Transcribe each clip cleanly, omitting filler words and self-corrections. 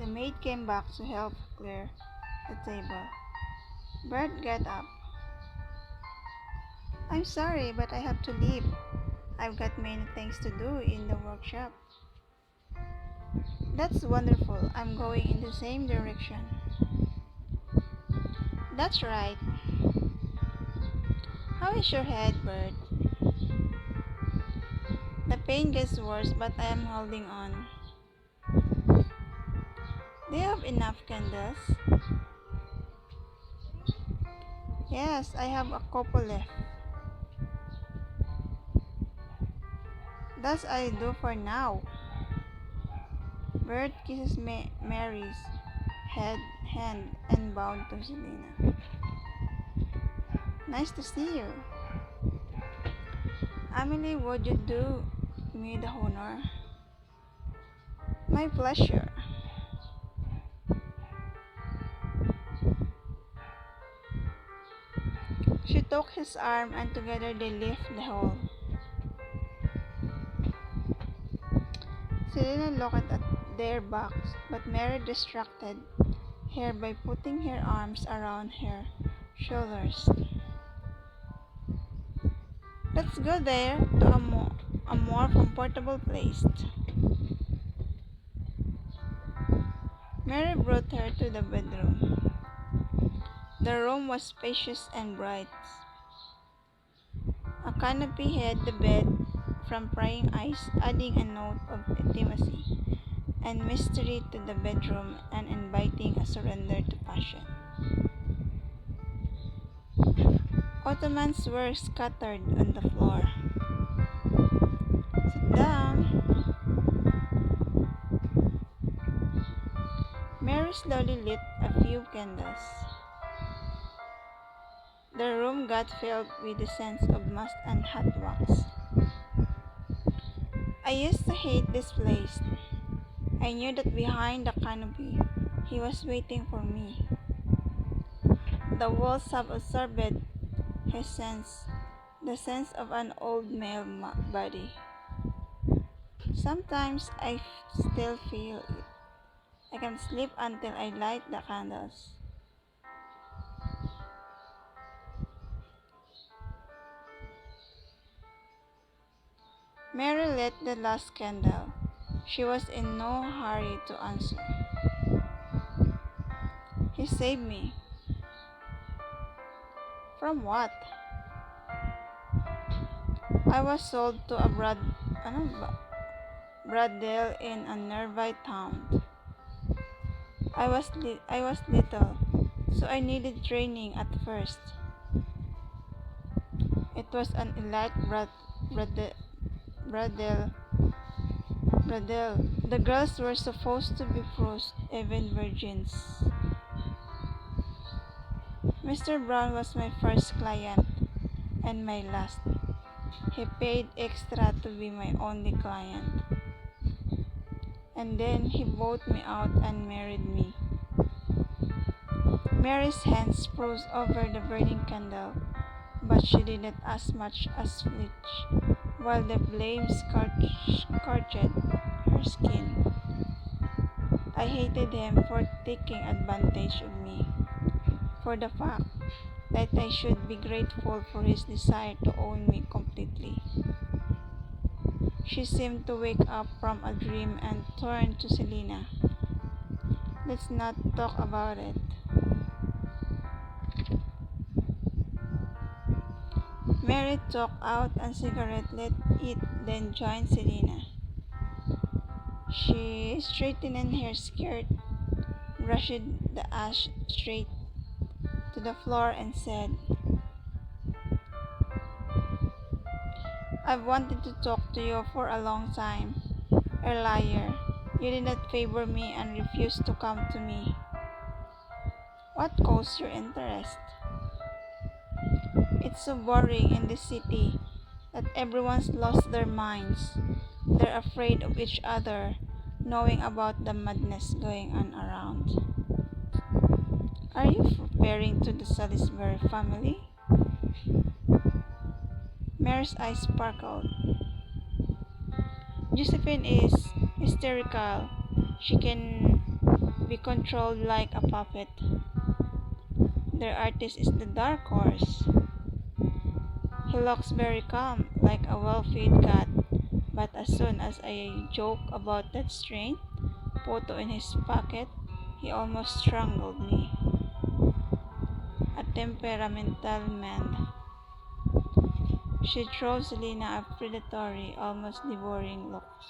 The maid came back to help clear the table. Bert got up. I'm sorry, but I have to leave. I've got many things to do in the workshop. That's wonderful. I'm going in the same direction. That's right. How is your head, Bert? The pain gets worse, but I am holding on. Do you have enough candles? Yes, I have a couple left. That's I do for now. Bert kisses Mary's hand and bowed to Selena. Nice to see you. Emily, would you do me the honor? My pleasure. She took his arm and together they left the hall. Selena looked at their backs, but Mary distracted her by putting her arms around her shoulders. Let's go there to a more comfortable place. Mary brought her to the bedroom. The room was spacious and bright. A canopy hid the bed from prying eyes, adding a note of intimacy and mystery to the bedroom and inviting a surrender to passion. Ottomans were scattered on the floor. Sit down. Mary slowly lit a few candles. The room got filled with the scents of musk and hot wax. I used to hate this place. I knew that behind the canopy, he was waiting for me. The walls have absorbed his sense, the sense of an old male body. Sometimes I still feel it. I can sleep until I light the candles. Mary lit the last candle. She was in no hurry to answer. He saved me. From what? I was sold to a brothel in a nearby town. I was little, so I needed training at first. It was an elite brothel. The girls were supposed to be frost, even virgins. Mr.Brown was my first client and my last. He paid extra to be my only client. And then he bought me out and married me. Mary's hands froze over the burning candle, but she didn't as much as flinch, while the flames scorched her skin. I hated him for taking advantage of me, for the fact that I should be grateful for his desire to own me completely. She seemed to wake up from a dream and turned to Selena. Let's not talk about it. Mary took out a cigarette, lit it, then joined Selena. She straightened her skirt, brushed the ash straight to the floor, and said, I've wanted to talk to you for a long time. Earlier, you did not favor me and refused to come to me. What caused your interest? It's so boring in this city that everyone's lost their minds. They're afraid of each other, knowing about the madness going on around. Are you referring to the Salisbury family? Mary's eyes sparkled. Josephine is hysterical. She can be controlled like a puppet. Their artist is the dark horse. He looks very calm, like a well-fed cat, but as soon as I joke about that strange photo in his pocket, he almost strangled me. A temperamental man. She throws Lena a predatory, almost devouring looks.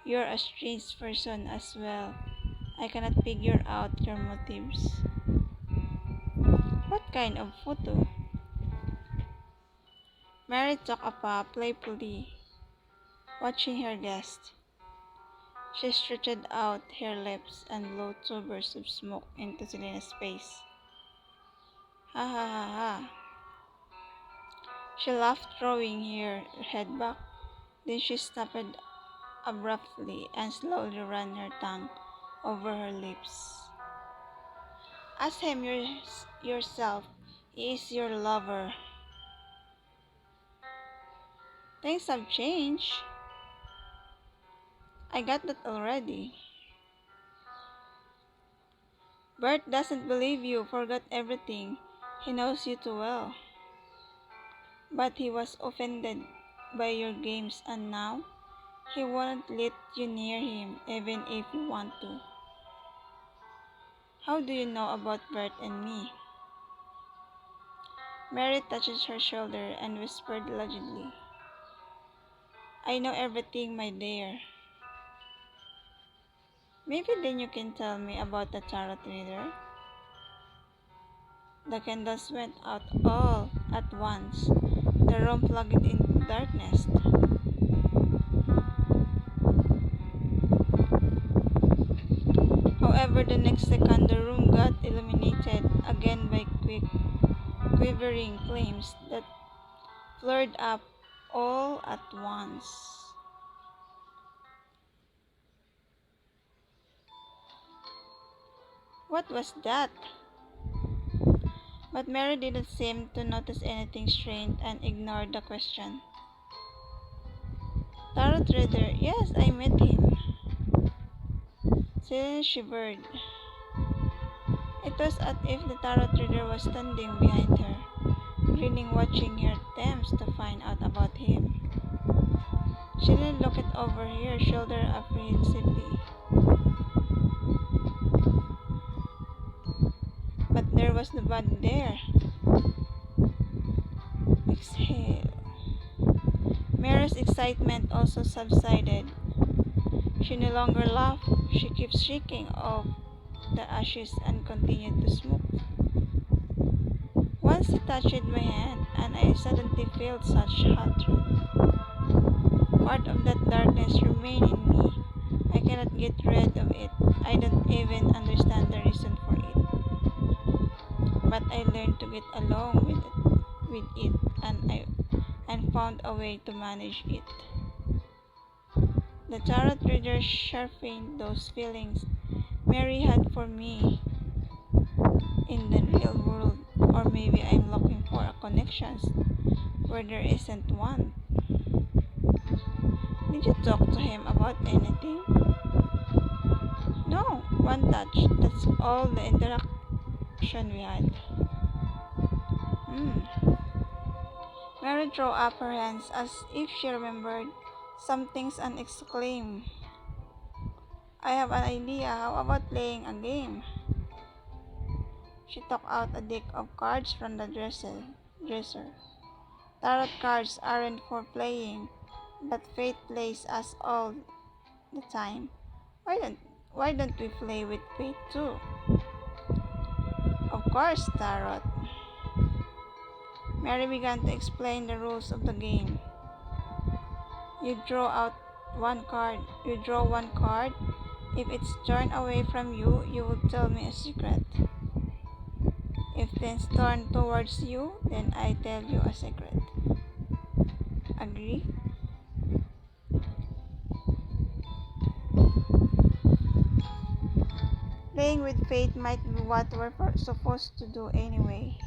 You're a strange person as well. I cannot figure out your motives. What kind of photo? Mary took a paw playfully, watching her guest. She stretched out her lips and blew two bursts of smoke into Selena's face. Ha ha ha ha. She laughed, throwing her head back. Then she stopped abruptly and slowly ran her tongue over her lips. Ask him yourself. He is your lover. Things have changed. I got that already. Bert doesn't believe you forgot everything. He knows you too well. But he was offended by your games and now he won't let you near him even if you want to. How do you know about Bert and me? Mary touched her shoulder and whispered allegedly. I know everything, my dear. Maybe then you can tell me about the tarot reader. The candles went out all at once. The room plunged into darkness. However, the next second the room got illuminated again by quick, quivering flames that flared up all at once. What was that? But Mary didn't seem to notice anything strange and ignored the question. Tarot reader, yes, I met him. Celine shivered. It was as if the tarot reader was standing behind her, grinning, watching her attempts to find out about him. She looked over her shoulder apprehensively. But there was nobody there. Exhale. Mary's excitement also subsided. She no longer laughed. She kept shaking off the ashes and continued to smoke. Once he touched my hand, and I suddenly felt such hatred. Part of that darkness remained in me. I cannot get rid of it. I don't even understand the reason for it. But I learned to get along with it, and found a way to manage it. The tarot reader sharpened those feelings Mary had for me in the real world, or maybe I'm looking for a connection where there isn't one. Did you talk to him about anything? No, one touch. That's all the interaction we had. Mary threw up her hands as if she remembered some things and exclaimed, I have an idea. How about playing a game? She took out a deck of cards from the dresser. Tarot cards aren't for playing, but fate plays us all the time. Why don't we play with fate too? Of course, Tarot. Mary began to explain the rules of the game. You draw one card. If it's turned away from you, you will tell me a secret. If it's turned towards you, then I tell you a secret. Agree? Playing with fate might be what we're supposed to do anyway.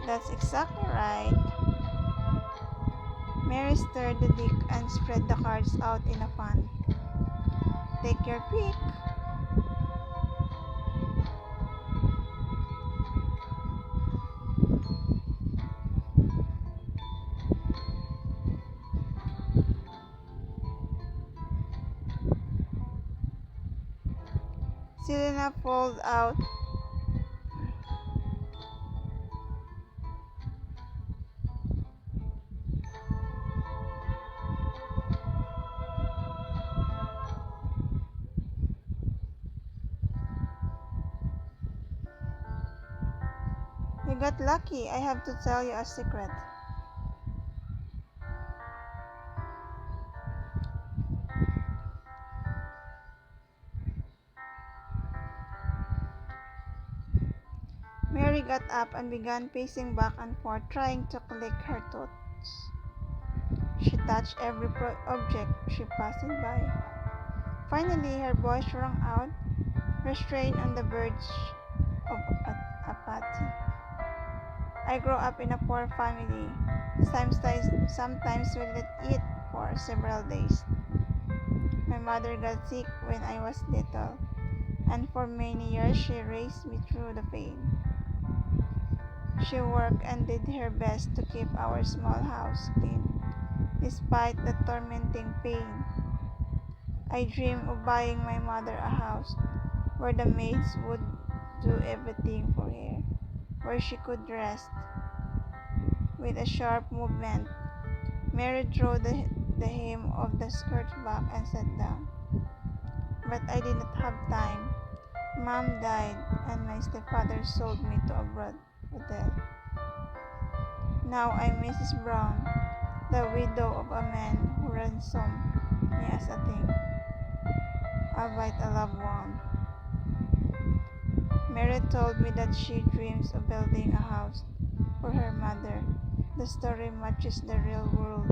That's exactly right. Mary stirred the deck and spread the cards out in a fan. take your pick. Selena pulled out You got lucky. I have to tell you a secret. Mary got up and began pacing back and forth, trying to collect her thoughts. She touched every object she passed by. Finally, her voice rang out, restrained on the verge of apathy. I grew up in a poor family. Sometimes we didn't eat for several days. My mother got sick when I was little, and for many years she raised me through the pain. She worked and did her best to keep our small house clean, despite the tormenting pain. I dreamed of buying my mother a house where the maids would do everything for her, where she could rest. With a sharp movement, Mary drew the hem of the skirt back and sat down. But I did not have time. Mom died, and my stepfather sold me to a brothel. Now I'm Mrs. Brown, the widow of a man who ransomed me as a thing, albeit a loved one. Mary told me that she dreams of building a house for her mother. The story matches the real world.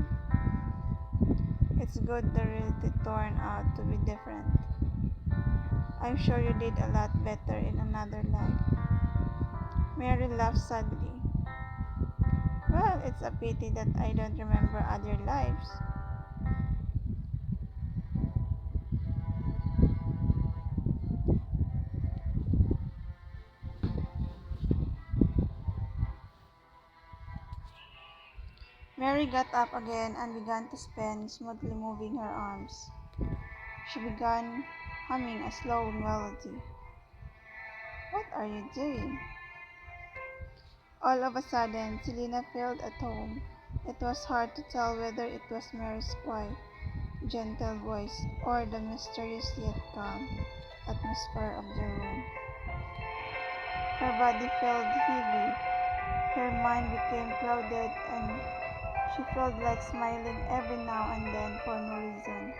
It's good the reality turned out to be different. I'm sure you did a lot better in another life. Mary laughed sadly. Well, it's a pity that I don't remember other lives. Mary got up again and began to spin, smoothly moving her arms. She began humming a slow melody. What are you doing? All of a sudden, Selena felt at home. It was hard to tell whether it was Mary's quiet, gentle voice or the mysterious yet calm atmosphere of the room. Her body felt heavy, her mind became clouded, and she felt like smiling every now and then for no reason.